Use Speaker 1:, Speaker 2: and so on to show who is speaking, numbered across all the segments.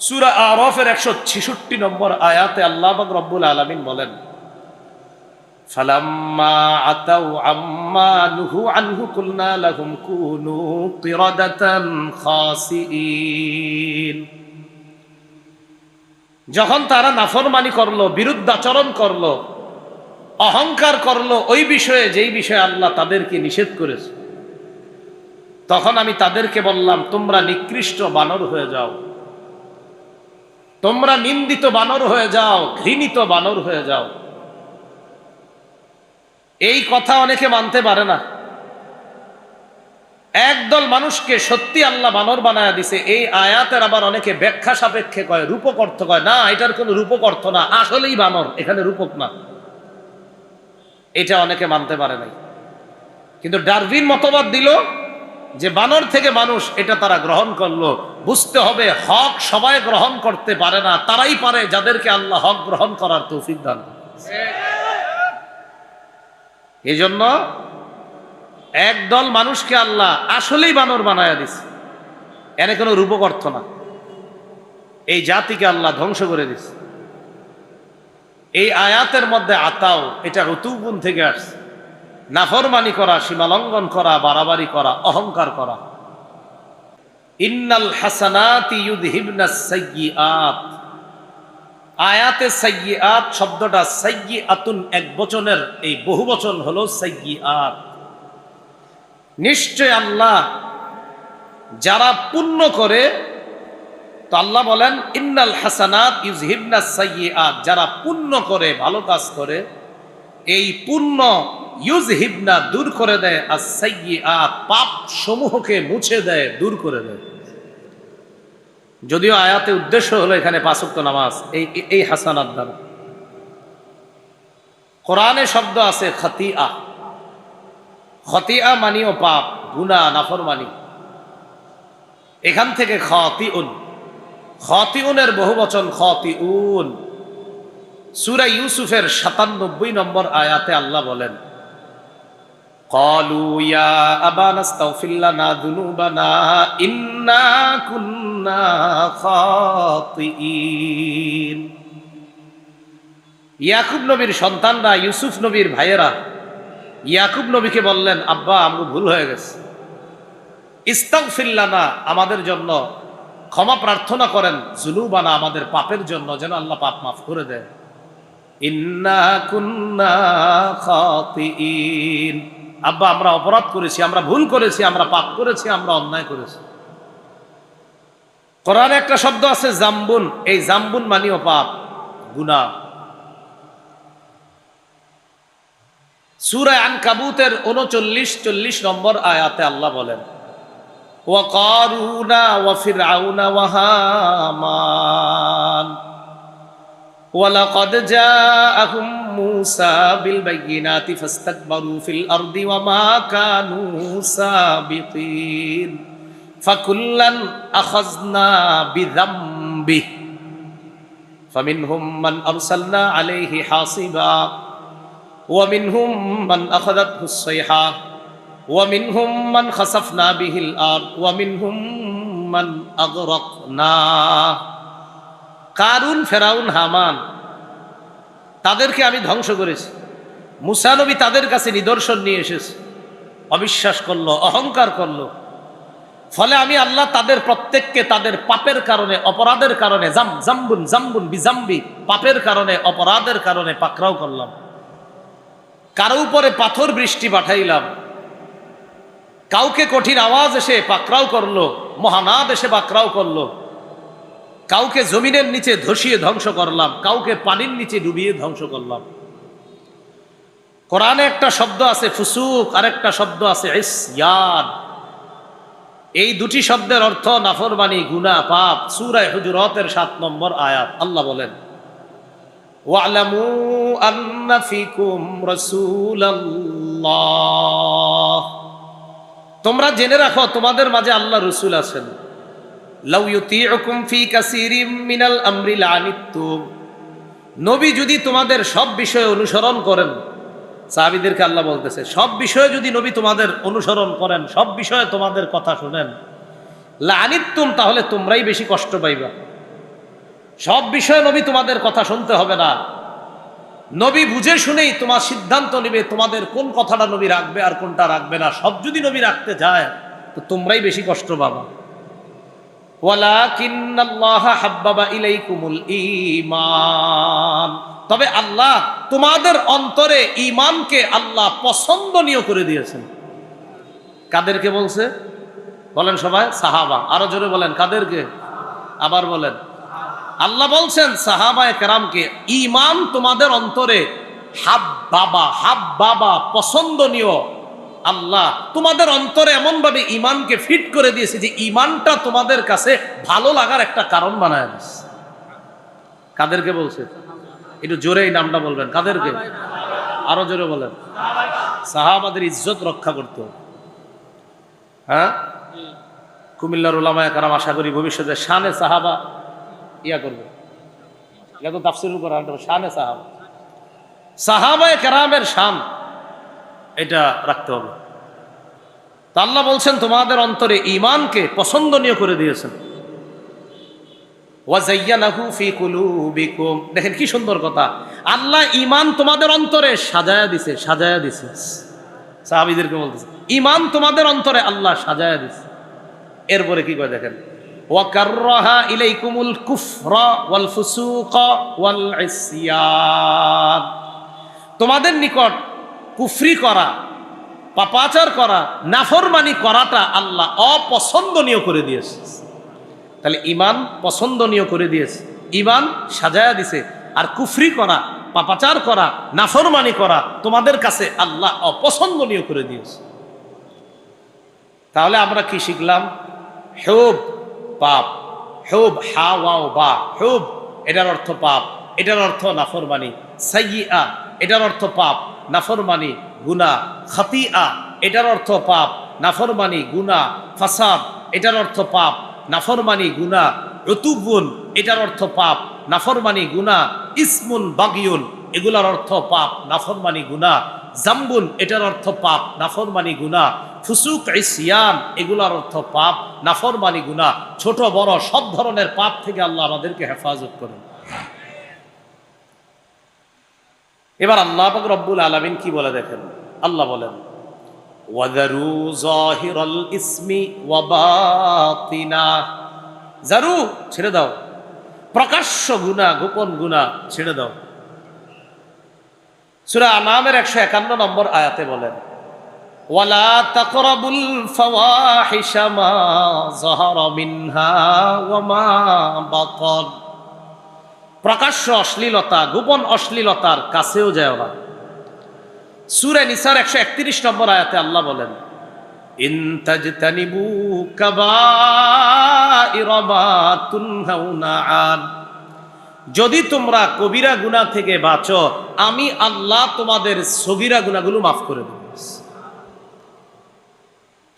Speaker 1: সূরা আরাফের 166 নম্বর আয়াতে আল্লাহ পাক রব্বুল আলামিন বলেন, ফালাম্মা আতাউ আম্মা নুহু আনহু কুলনা লাহুম কুনু কিরাদাতান খাসিইন। যখন তারা নাফরমানি করলো, বিরুদ্ধাচরণ করলো, অহংকার করলো ওই বিষয়ে যেই বিষয়ে আল্লাহ তাদেরকে নিষেধ করেছে, তখন আমি তাদেরকে বললাম, তোমরা নিকৃষ্ট বানর হয়ে যাও, তোমরা নিন্দিত বানর হয়ে যাও, ঘৃণিত বানর হয়ে যাও। এই কথা অনেকে মানতে পারে না। একদল মানুষকে সত্যি আল্লাহ বানর বানায়া দিছে, এই আয়াতের আবার অনেকে ব্যাখ্যা সাপেক্ষে কয়, রূপক অর্থ কয়, না এটার কোনো রূপক অর্থ না, আসলেই বানর, এখানে রূপক না। এটা অনেকে মানতে পারে নাই। কিন্তু ডারউইন মতবাদ দিল যে বানর থেকে মানুষ, এটা তারা গ্রহণ করলো। বুঝতে হবে হক সবাই গ্রহণ করতে পারে না, তারাই পারে যাদেরকে আল্লাহ হক গ্রহণ করার তৌফিক দান করে। এই জন্য একদল মানুষকে আল্লাহ আসলেই বানর বানায়া দিছে, এনে কোনো রূপক অর্থ না। এই জাতিকে আল্লাহ ধ্বংস করে দিছে। এই আয়াতের মধ্যে আতাও, এটা উতুগুন থেকে আসছে, নাফরমানি করা, সীমালঙ্ঘন করা, বাড়াবাড়ি করা, অহংকার করা। ইন্নাল হাসানাতি ইউযহিবনাস সাইয়্যাত, আয়াতে সাইয়্যাত শব্দটা সাইয়্যাতুন একবচনের, এই বহুবচন হলো সাইয়্যাত। নিশ্চয় আল্লাহ যারা পুণ্য করে, তো আল্লাহ বলেন ইন্নাল হাসানাত ইউযহিবনাস সাইয়্যাত, যারা পুণ্য করে, ভালো কাজ করে, এই পুণ্য ইউযহিবনা দূর করে দেয়, আর সাইয়্যাত পাপ সমূহকে মুছে দেয়, দূর করে দেয়। যদিও আয়াতে উদ্দেশ্য হলো এখানে 5 ওয়াক্ত নামাজ, এই হাসানাত দ্বারা। কোরআনে শব্দ আছে খতিয়া, খতিয়া মানিও পাপ, গুনাহ, নাফরমানি। এখান থেকে খাতিউন, খাতিউনের বহুবচন খাতিউন। সূরা ইউসুফের 97 নম্বর আয়াতে আল্লাহ বলেন, ক্বালু ইয়া আবানা আস্তাগফির লানা যুনুবানা ইন্না কুন্না খাতিইন। ইয়াকুব নবীর সন্তানরা, ইউসুফ নবীর ভাইয়েরা ইয়াকুব নবীকে বললেন, আব্বা আমগো ভুল হয়ে গেছে, ইস্তাগফির লানা, আমাদের জন্য ক্ষমা প্রার্থনা করেন, যুনুবানা, আমাদের পাপের জন্য, যেন আল্লাহ পাপ মাফ করে দেয়। ইন্না কুন্না খাতিইন, আব্বা আমরা অপরাধ করেছি, আমরা ভুল করেছি, আমরা পাপ করেছি, আমরা অন্যায় করেছি। কোরআনে একটা শব্দ আছে জাম্বুন, এই জাম্বুন মানিও পাপ, গুনাহ। সূরা আনকাবুতের 39-40 নম্বর আয়াতে আল্লাহ বলেন, ওয়া কারুনা ওয়া ফিরআউনা ওয়া হামান ওয়ালাকাদ জাআহুম মূসা বিল বাইয়িনাতি ফাস্তাকবারু ফিল আরদি ওয়া মা কানু সাবিকিন ফাকুল্লান আখাযনা বিযামবিহি ফামিনহুম মান আরসালনা আলাইহি হাসিবা ওয়া মিনহুম মান আখাযাতহুস সাইহা ওয়া মিনহুম মান খাসাফনা বিহিল আরদ ওয়া মিনহুম মান আগরাকনা। কারুন, ফেরাউন, হামান, তাদেরকে আমি ধ্বংস করেছি। মুসা নবী তাদের কাছে নিদর্শন নিয়ে এসেছে, অবিশ্বাস করলো, অহংকার করলো। ফলে আমি আল্লাহ তাদের প্রত্যেককে তাদের পাপের কারণে, অপরাধের কারণে, জাম্বুন জাম্বুন বিজাম্বি, পাপের কারণে, অপরাধের কারণে পাকড়াও করলাম। কারো উপরে পাথর বৃষ্টি পাঠাইলাম, কাউকে কঠিন আওয়াজ এসে পাকড়াও করলো, মহানাদ এসে পাকড়াও করলো। কাউকে জমিনের নিচে ধসিয়ে ধ্বংস করলাম, কাউকে পানির নিচে ডুবিয়ে ধ্বংস করলাম। কোরআনে একটা শব্দ আছে ফুসুক, আরেকটা শব্দ আছে ইসয়ান। এই দুটি শব্দের অর্থ নাফরমানি, গুনাহ, পাপ। সূরা হুজুরাতের 7 নম্বর আয়াত আল্লাহ বলেন, ওয়া'লামু আন্না ফীকুম রাসূলাল্লাহ, তোমরা জেনে রাখো তোমাদের মাঝে আল্লাহ রাসূল আছেন। লাউ ইউতিউকুম ফি কাসীরিম মিনাল আমরি লানিতুম, নবী যদি তোমাদের সব বিষয়ে অনুসরণ করেন, সাহাবীদেরকে আল্লাহ বলতেছে, সব বিষয়ে যদি নবী তোমাদের অনুসরণ করেন, সব বিষয়ে তোমাদের কথা শুনেন, লানিতুম, তাহলে তোমরাই বেশি কষ্ট পাইবা। সব বিষয়ে নবী তোমাদের কথা শুনতে হবে না, নবী বুঝে শুনেই তোমার সিদ্ধান্ত নেবে তোমাদের কোন কথাটা নবী রাখবে আর কোনটা রাখবে না। সব যদি নবী রাখতে যায় তো তোমরাই বেশি কষ্ট পাবা। ওয়ালাকিন্নাল্লাহা হাব্বাবা ইলাইকুমুল ঈমান, তবে আল্লাহ তোমাদের অন্তরে ঈমানকে আল্লাহ পছন্দনীয় করে দিয়েছেন। কাদেরকে বলছে বলেন সবাই? সাহাবা। আরো জোরে বলেন কাদেরকে? আবার বলেন। আল্লাহ বলছেন সাহাবায়ে কেরামকে ঈমান তোমাদের অন্তরে হাব্বাবা পছন্দনীয়। আল্লাহ তোমাদের অন্তরে এমন ভাবে ঈমানকে ফিট করে দিয়েছে যে ঈমানটা তোমাদের কাছে ভালো লাগার একটা কারণ বানায় দিয়েছে। কাদেরকে বলছে? একটু জোরে এই নামটা বলবেন। কাদেরকে? আরো জোরে বলেন। সাহাবাদের ইজ্জত রক্ষা করতে হবে। হ্যাঁ, কুমিল্লার উলামায়ে কেরাম আশা করি ভবিষ্যতে শানে সাহাবা করবে। এটা তো তাফসীরুল কোরআন, শানে সাহাবা, সাহাবায়ে কেরামের শান এটা রাখতে হবে। তা আল্লাহ বলছেন তোমাদের অন্তরে ঈমানকে পছন্দনীয় করে দিয়েছেন। ওয়াজায়্যানাহু ফি কুলুবিকুম, দেখেন কি সুন্দর কথা, আল্লাহ ঈমান তোমাদের অন্তরে সাজায়া দিছে। সাহাবীদেরকে বলতেছে ঈমান তোমাদের অন্তরে আল্লাহ সাজায়া দিছে। এরপরে কি কয় দেখেন, ওয়া কাররাহা ইলাইকুমুল কুফরা ওয়াল ফুসুকা ওয়াল ইসয়ান, তোমাদের নিকট কুফরি করা, পাপাচার করা, নাফরমানি করাটা আল্লাহ অপছন্দনীয় করে দিয়েছে। তাহলে ঈমান পছন্দনীয় করে দিয়েছে, ঈমান সাজায়া দিছে। আর কুফরি করা, পাপাচার করা, নাফরমানি করা তোমাদের কাছে আল্লাহ অপছন্দনীয় করে দিয়েছে। তাহলে আমরা কি শিখলাম? হুব পাপ, হুব হা ওয়াও বা, হুব এটার অর্থ পাপ, এটার অর্থ নাফরমানি। সাইয়্যিআ এটার অর্থ পাপ, নাফরমানি, গুনাহ। খাতিআ এটার অর্থ পাপ, নাফরমানি, গুনাহ। ফাসাদ এটার অর্থ পাপ, নাফরমানি, গুনাহ। উতুবুন এটার অর্থ পাপ, নাফরমানি, গুনাহ। ইসমুন বাগিয়ুন এগুলার অর্থ পাপ, নাফরমানি, গুনাহ। জাম্বুন এটার অর্থ পাপ, নাফরমানি, গুনাহ। ফুসুক ইসয়ান এগুলার অর্থ পাপ, নাফরমানি, গুনাহ। ছোট বড় সব ধরনের পাপ থেকে আল্লাহ আমাদেরকে হেফাজত করেন। এবার আল্লাহ পাক রব্বুল আলামিন কি বলে দেখেন, আল্লাহ বলেন ওয়াযারু যাহিরাল ইসমি ওয়া বাতিনা, জারু ছেড়ে দাও, প্রকাশ্য গুনাহ গোপন গুনাহ ছেড়ে দাও। সূরা আনামের 151 নম্বর আয়াতে বলেন ওয়ালা তাকরাবুল ফাওয়াহিশা মা যাহারা মিনহা ওয়া মা বাতান, প্রকাশ্য অশ্লীলতা গোপন অশ্লীলতার কাছেও যায় না। সূরা নিসার 131 নম্বর আয়াতে আল্লাহ বলেন ইন তাজতানিবু কাবাইরা মা তুনহাউনা আন, যদি তোমরা কবিরা গুনাহ থেকে বাঁচো আমি আল্লাহ তোমাদের সগীরা গুনাহগুলো মাফ করে দেব।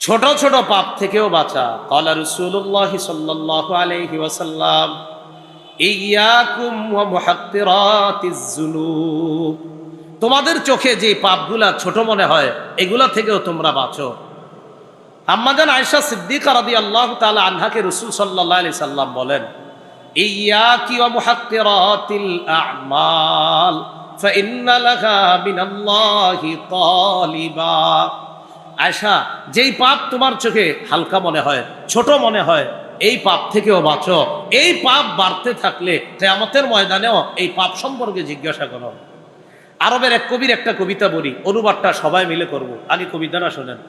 Speaker 1: ছোট ছোট পাপ থেকেও বাঁচা। ক্বালা রাসূলুল্লাহ সাল্লাল্লাহু আলাইহি ওয়াসাল্লাম ইয়াকুম ওয়া মুহাক্কিরাতিজ যুনুব, তোমাদের চোখে যে পাপগুলা ছোট মনে হয় এগুলা থেকেও তোমরা বাঁচো। আম্মাজান আয়েশা সিদ্দিকা রাদিয়াল্লাহু তাআলা আনহাকে রাসূল সাল্লাল্লাহু আলাইহি সাল্লাম বলেন ইয়াকি ওয়া মুহাক্কিরাতিল আ'মাল ফাইন্না লাহা মিনাল্লাহি তালিবা, আয়েশা যেই পাপ তোমার চোখে হালকা মনে হয়, ছোট মনে হয়, এই পাপ থেকেও বাঁচো। এই পাপ বাড়তে থাকলে কিয়ামতের ময়দানেও এই পাপ সম্পর্কে জিজ্ঞাসা করো। আরবের এক কবির একটা কবিতা বলি, অনুবাদটা সবাই মিলে করব। আগে কবিতাটা শোনেন।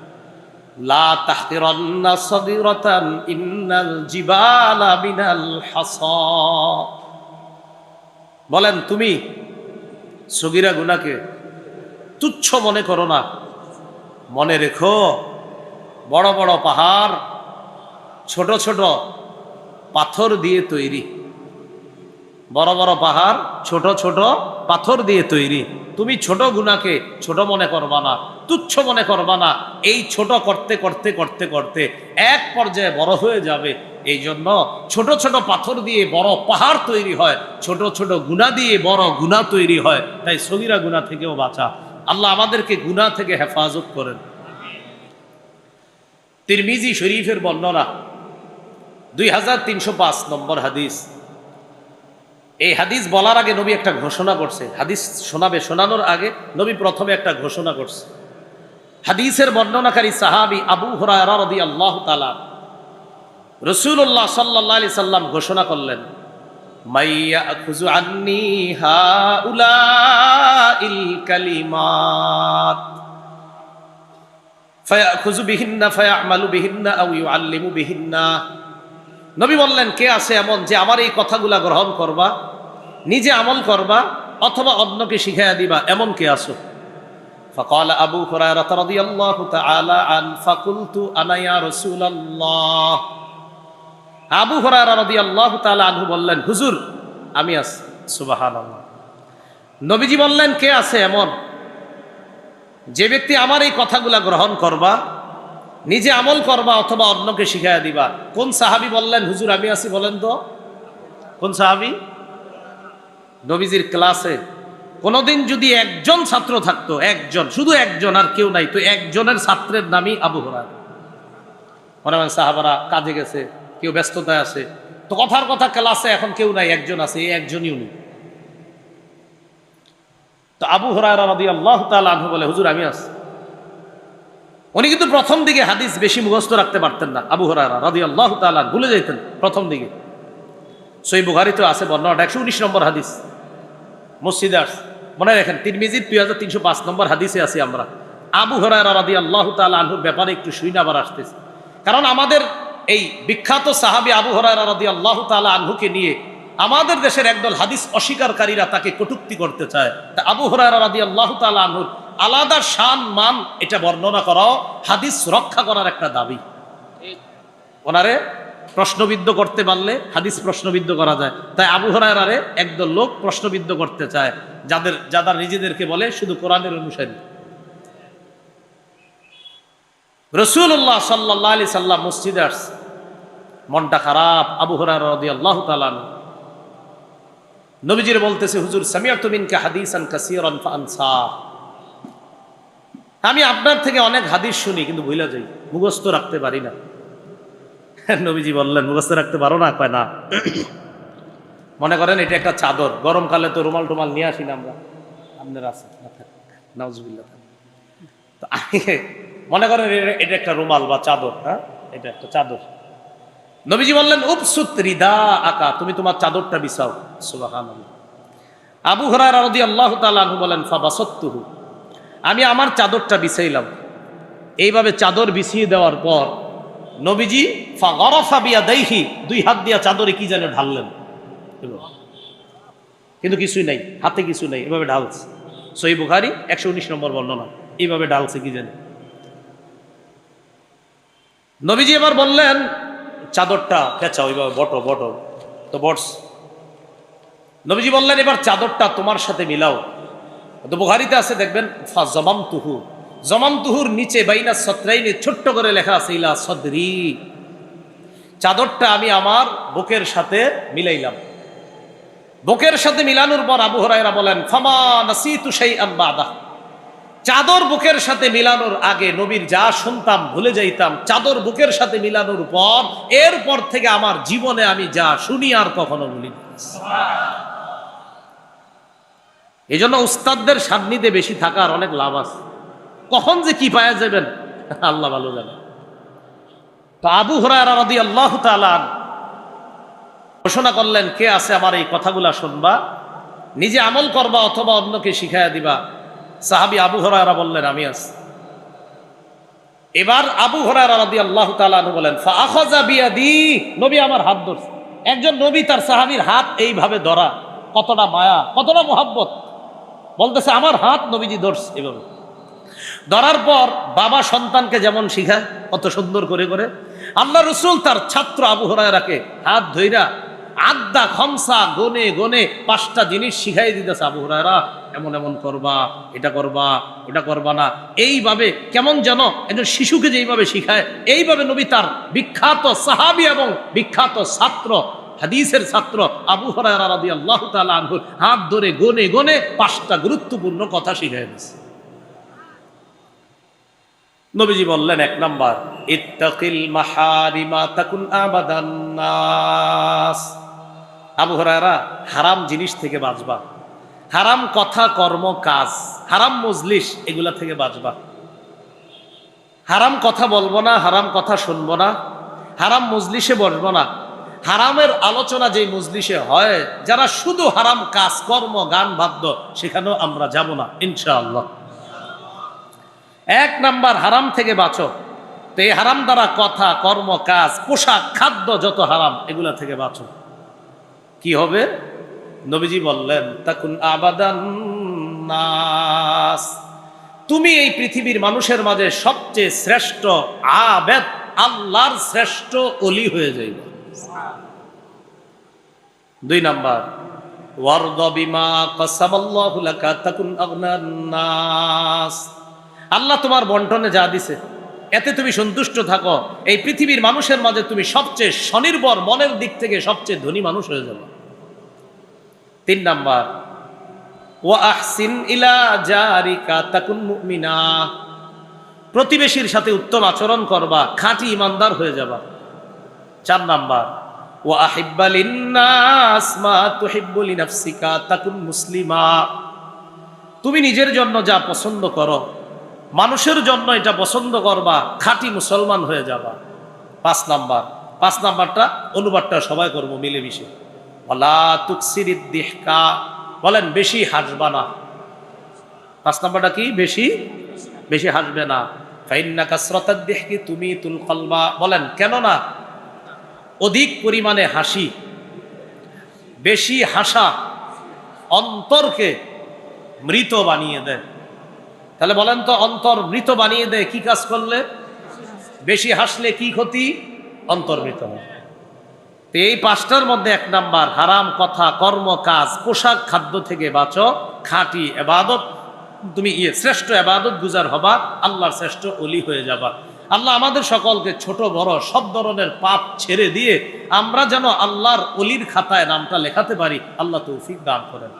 Speaker 1: লা তাহতিরান্না সাগীরাতান ইন্নাল জিবালা মিনাল হাসা, বলেন তুমি সগীরা গুনাহকে তুচ্ছ মনে করো না, মনে রেখো বড় বড় পাহাড় ছোট ছোট পাথর দিয়ে তৈরি। বড় বড় পাহাড় ছোট ছোট পাথর দিয়ে তৈরি। তুমি ছোট গুনাহকে ছোট মনে করবা না, তুচ্ছ মনে করবা না। এই ছোট করতে করতে করতে করতে এক পর্যায়ে বড় হয়ে যাবে। এই জন্য ছোট ছোট পাথর দিয়ে বড় পাহাড় তৈরি হয়, ছোট ছোট গুনাহ দিয়ে বড় গুনাহ তৈরি হয়। তাই সগীরা গুনাহ থেকেও বাঁচা। আল্লাহ আমাদেরকে গুনাহ থেকে হেফাজত করেন। তিরমিজি শরীফের বর্ণনা 2305 নম্বর হাদিস, এই হাদিস বলার আগে নবী একটা ঘোষণা করছে। হাদিস শোনানোর আগে নবী প্রথমে একটা ঘোষণা করছে। হাদিসের বর্ণনাকারী সাহাবী আবু হুরায়রা রাদিয়াল্লাহু তাআলা, রাসূলুল্লাহ সাল্লাল্লাহু আলাইহি সাল্লাম ঘোষণা করলেন, মাইয়াখুযু আন্নী হাউলাইল কালিমাত ফায়াখুযু বিহিন্না ফায়ামালু বিহিন্না আও ইউআল্লিমু বিহিন্না। নবী বললেন, কে আছে এমন যে আমার এই কথাগুলা গ্রহণ করবা, নিজে আমল করবা, অথবা অন্যকে শিখাইয়া দিবা, এমন কে আছো? ফাকালা আবু হুরায়রা রাদিয়াল্লাহু তাআলা আন ফাকুলতু আনা ইয়া রাসূলুল্লাহ। আবু হুরায়রা রাদিয়াল্লাহু তাআলা আনহু বললেন, হুজুর আমি আছি। সুবহানাল্লাহ। নবীজি বললেন, কে আছে এমন যে ব্যক্তি আমার এই কথাগুলা গ্রহণ করবা, নিজে আমল করবা, অথবা অন্যকে শিখাইয়া দিবা? কোন সাহাবী বললেন, হুজুর আমি আছি? বলেন তো কোন সাহাবী? নবীজির ক্লাসে কোনদিন যদি একজন ছাত্র থাকতো, একজন, শুধু একজন, আর কেউ নাই, তো একজনের ছাত্রের নামই আবু হুরায়রা। মনে হয় সাহাবারা কাজে গেছে, কেউ ব্যস্ততায় আছে, তো কথার কথা ক্লাসে এখন কেউ নাই, একজন আছে, এই একজনই উনি। তো আবু হুরায়রা রাদিয়াল্লাহু তাআলা আনহু বলে, হুজুর আমি আছি। উনি কিন্তু প্রথম দিকে হাদিস বেশি মুখস্থ রাখতে পারতেন না। আবু হুরায়রা রাদিয়াল্লাহু তাআলা ভুলে যেতেন প্রথম দিকে। সহিহ বুখারীতে আছে বর্ণনাটা, 119 নম্বর হাদিস, মসজিদে আসছে, মনে রাখেন। তিরমিজির 2305 নম্বর হাদিসে আছি আমরা। আবু হুরায়রা রাদিয়াল্লাহু তাআলা আনহুর ব্যাপারে একটু শুনে আবার আসতেছে, কারণ আমাদের এই বিখ্যাত সাহাবী আবু হুরায়রা রাদিয়াল্লাহু তাআলা আনহুকে নিয়ে আমাদের দেশের একদল হাদিস অস্বীকারীরা তাকে কটূক্তি করতে চায়। তা আবু হুরায়রা রাদিয়াল্লাহু তাআলা আনহুর আলাদা শান মান, এটা বর্ণনা করাও হাদিস রক্ষা করার একটা দাবি। ওনারে প্রশ্নবিদ্ধ করতে পারলে হাদিস প্রশ্নবিদ্ধ করা যায়। তাই আবু হুরায়রারে একদল লোক প্রশ্নবিদ্ধ করতে চায়, যারা নিজেদেরকে বলে শুধু কোরআনের অনুসারী। রাসূলুল্লাহ সাল্লাল্লাহু আলাইহি সাল্লাম মসজিদে আসছে, মনটা খারাপ আবু হুরায়রা রাদিয়াল্লাহু তাআলা আনহু। নবীজির বলতেছে, হুজুর সামিআতু মিনকা হাদিসান কাসীরান ফাআনসা। আমি আপনার থেকে অনেক হাদিস শুনি, কিন্তু ভুলে যাই, মুখস্থ রাখতে পারি না। নবীজি বললেন, মুখস্থ রাখতে পারো না? কয় না। মনে করেন এটা একটা চাদর, গরমকালে তো রুমাল টুমাল নিয়ে আসি না আমরা, আপনার আছে নাউজুবিল্লাহ। তো মনে করেন এটা একটা রুমাল বা চাদর, হ্যাঁ এটা একটা চাদর। নবীজি বললেন, উপসুত রিদা আকা, তুমি তোমার চাদরটা বিছাও। সুবহানাল্লাহ। আবু হুরায়রা রাদিয়াল্লাহু তাআলা আনহু বলেন, ফাবাসাততুহু, আমি আমার চাদরটা বিছাইলাম। এইভাবে চাদর বিছিয়ে দেওয়ার পর নবীজি ফাগারাফা বিয়াদাইহি, দুই হাত দিয়া চাদরে কি যেন ঢাললেন, কিন্তু কিছুই নাই, হাতে কিছু নাই, এভাবে ঢালছে। সহিহ বুখারী 119 নম্বর বর্ণনা, এইভাবে ঢালছে কি যেন। নবীজি এবার বললেন, চাদরটা পেঁচাও, ওইভাবে বটো তো বটস। নবীজি বললেন, এবার চাদরটা তোমার সাথে মিলাও। তো বুখারীতে আছে দেখবেন, ফা জামামতুহু, জামামতুহুর নিচে বাইনা সত্রাইনে ছোট্ট করে লেখা আছে ইলা সদরি, চাদরটা আমি আমার বুকের সাথে মিলাইলাম। বুকের সাথে মিলানোর পর আবু হুরায়রা বলেন, ফামা নাসিতু শাইআন বাদা, চাদর বুকের সাথে মিলানোর আগে নবীর যা শুনতাম ভুলে যাইতাম, চাদর বুকের সাথে মিলানোর পর এরপর থেকে আমার জীবনে আমি যা শুনি আর কখনো ভুলি না। এই জন্য উস্তাদদের সান্নিধ্যে বেশি থাকার অনেক লাভ আছে। কখন যে কি পাওয়া যাবেন আল্লাহ ভালো জানে। তো আবু হুরায়রা রাদিয়াল্লাহু তাআলা ঘোষণা করলেন, কে আছে আমার এই কথাগুলা শুনবা, নিজে আমল করবা, অথবা অন্যকে শিখাইয়া দিবা? সাহাবী আবু হুরায়রা বললেন, আমি আছি। এবার আবু হুরায়রা রাদিয়াল্লাহু তাআলা আনহু বলেন, ফাআখাযা বিয়াদি, নবী আমার হাত ধরছে। একজন নবী তার সাহাবীর হাত এইভাবে ধরা, কতটা মায়া, কতটা মুহাব্বত। বলতেছে আমার হাত নবীজি ধরছে এভাবে। ধরার পর বাবা সন্তানকে যেমন শিখায় কত সুন্দর করে করে, আল্লাহ রাসূল তার ছাত্র আবু হুরায়রাকে হাত ধইরা আদ্দা খমসা গনে গনে 5টা জিনিস শিখাই দিতেছে। আবু হুরায়রা এমন এমন করবা, এটা করবা, ওটা করবা না, এইভাবে কেমন যেন একজন শিশুকে যেইভাবে শিখায়, এইভাবে নবী তার বিখ্যাত সাহাবী এবং বিখ্যাত ছাত্র, হাদিসের ছাত্র আবু হুরায়রা রাদিয়াল্লাহু তাআলা আনহু হাত ধরে গনে গনে 5টা গুরুত্বপূর্ণ কথা শিখাই দিয়েছে। নবীজি বললেন, 1 নাম্বার, ইত্তাকিল মাহারিমা তাকুন আবাদান নাস, আবু হুরায়রা, হারাম জিনিস থেকে বাঁচবা, হারাম কথা কর্ম কাজ, হারাম মজলিস এগুলা থেকে বাঁচবা। হারাম কথা বলবো না, হারাম কথা শুনবো না, হারাম মজলিসে বসবো না। হারামের আলোচনা যে মজলিসে হয়, যারা শুধু হারাম কাজ কর্ম গান বাদ্য, সেখানেও আমরা যাব না ইনশাআল্লাহ। এক নাম্বার হারাম থেকে বাঁচো। তো এই হারাম দ্বারা কথা কর্ম কাজ পোশাক খাদ্য যত হারাম, এগুলা থেকে বাঁচো। কি হবে? নবীজি বললেন তাকুন আবাদান নাস, তুমি এই পৃথিবীর মানুষের মাঝে সবচেয়ে শ্রেষ্ঠ আবেদ, আল্লাহর শ্রেষ্ঠ ওলি হয়ে যাইবে। দুই নাম্বার ওয়ারদা বিমা কাসামাল্লাহু লাকা তাকুন আগনান নাস, আল্লাহ তোমার বন্টনে যা দিছে এতে তুমি সন্তুষ্ট থাকো, এই পৃথিবীর মানুষের মাঝে তুমি সবচেয়ে স্বনির্ভর, মনের দিক থেকে সবচেয়ে ধনী মানুষ হয়ে যাবে। তিন নাম্বার ওয়া আহসিন ইলা জারিকা তাকুন মুমিনা, প্রতিবেশীর সাথে উত্তম আচরণ করবা, খাঁটি ইমানদার হয়ে যাবা। চার নাম্বার ওয়া আহিব্বা লিন্নাস মা তুহিব্বু লিনাফসিকা তাকুন মুসলিমা, তুমি নিজের জন্য যা পছন্দ করো মানুষের জন্য এটা পছন্দ করবা, খাঁটি মুসলমান হয়ে যাবা। পাঁচ নাম্বারটা অনুবাদটা সবাই করবো মিলেমিশে। ওয়ালা তুকসিরিদ দিহকা, বলেন বেশি হাসবা না। পাঁচ নাম্বারটা কি? বেশি বেশি হাসবে না। ফাইন্না কাসরাতাদ দিহকি তুমিতুল কলবা, বলেন কেন না? অধিক পরিমাণে হাসি, বেশি হাসা অন্তরকে মৃত বানিয়ে দেয়। তাহলে বলেন তো, অন্তর মৃত বানিয়ে দেয় কি কাজ করলে? বেশি হাসলে কি ক্ষতি? অন্তর মৃত হয়। তো এই পাঁচটার মধ্যে এক নাম্বার হারাম কথা কর্ম কাজ পোশাক খাদ্য থেকে বাঁচো, খাঁটি এবাদত, তুমি শ্রেষ্ঠ এবাদত গুজার হবা, আল্লাহর শ্রেষ্ঠ ওলি হয়ে যাবা। আল্লাহ আমাদের সকলকে ছোট বড় সব ধরনের পাপ ছেড়ে দিয়ে আমরা যেন আল্লাহর ওলির খাতায় নামটা লেখাতে পারি, আল্লাহ তৌফিক দান করেন।